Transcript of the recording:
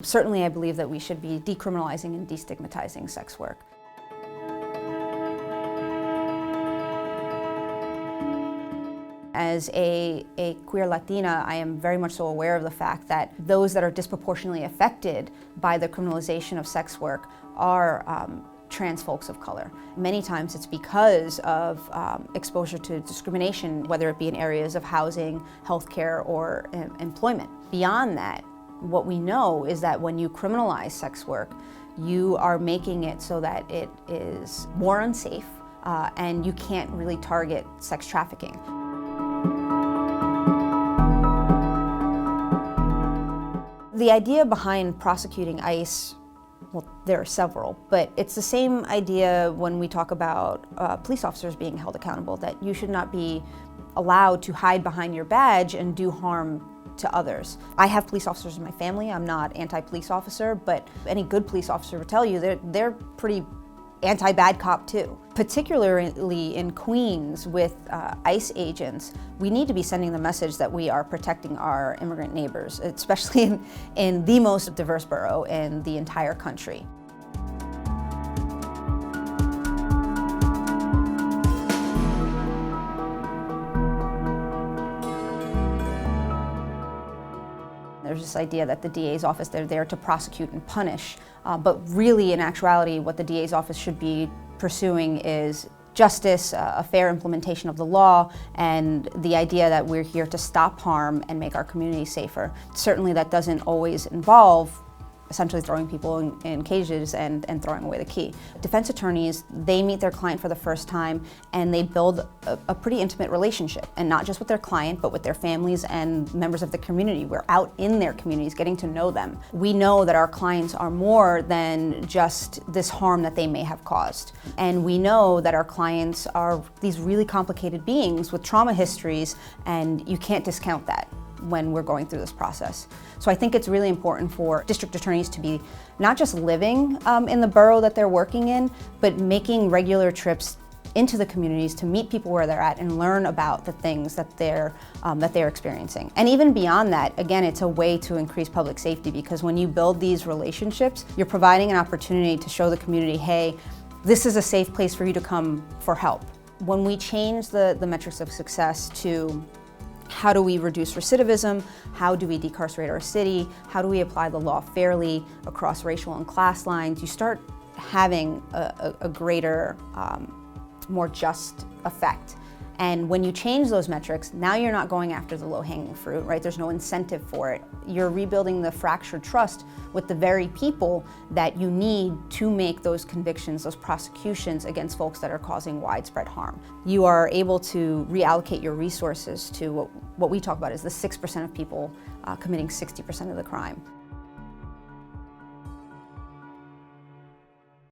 Certainly, I believe that we should be decriminalizing and destigmatizing sex work. As a queer Latina, I am very much so aware of the fact that those that are disproportionately affected by the criminalization of sex work are trans folks of color. Many times it's because of exposure to discrimination, whether it be in areas of housing, healthcare, or employment. Beyond that, what we know is that when you criminalize sex work, you are making it so that it is more unsafe and you can't really target sex trafficking. The idea behind prosecuting ICE, well, there are several, but it's the same idea when we talk about police officers being held accountable, that you should not be allowed to hide behind your badge and do harm to others. I have police officers in my family. I'm not anti-police officer, but any good police officer would tell you they're pretty anti-bad cop too. Particularly in Queens with ICE agents, we need to be sending the message that we are protecting our immigrant neighbors, especially in the most diverse borough in the entire country. There's this idea that the DA's office, they're there to prosecute and punish, but really in actuality what the DA's office should be pursuing is justice, a fair implementation of the law, and the idea that we're here to stop harm and make our community safer. Certainly that doesn't always involve essentially throwing people in cages and throwing away the key. Defense attorneys, they meet their client for the first time and they build a pretty intimate relationship, and not just with their client, but with their families and members of the community. We're out in their communities getting to know them. We know that our clients are more than just this harm that they may have caused. And we know that our clients are these really complicated beings with trauma histories, and you can't discount that when we're going through this process. So I think it's really important for district attorneys to be not just living in the borough that they're working in, but making regular trips into the communities to meet people where they're at and learn about the things that they're experiencing. And even beyond that, again, it's a way to increase public safety, because when you build these relationships, you're providing an opportunity to show the community, hey, this is a safe place for you to come for help. When we change the metrics of success to how do we reduce recidivism? How do we decarcerate our city? How do we apply the law fairly across racial and class lines? You start having a greater, more just effect. And when you change those metrics, now you're not going after the low-hanging fruit, right? There's no incentive for it. You're rebuilding the fractured trust with the very people that you need to make those convictions, those prosecutions against folks that are causing widespread harm. You are able to reallocate your resources to what we talk about as the 6% of people committing 60% of the crime.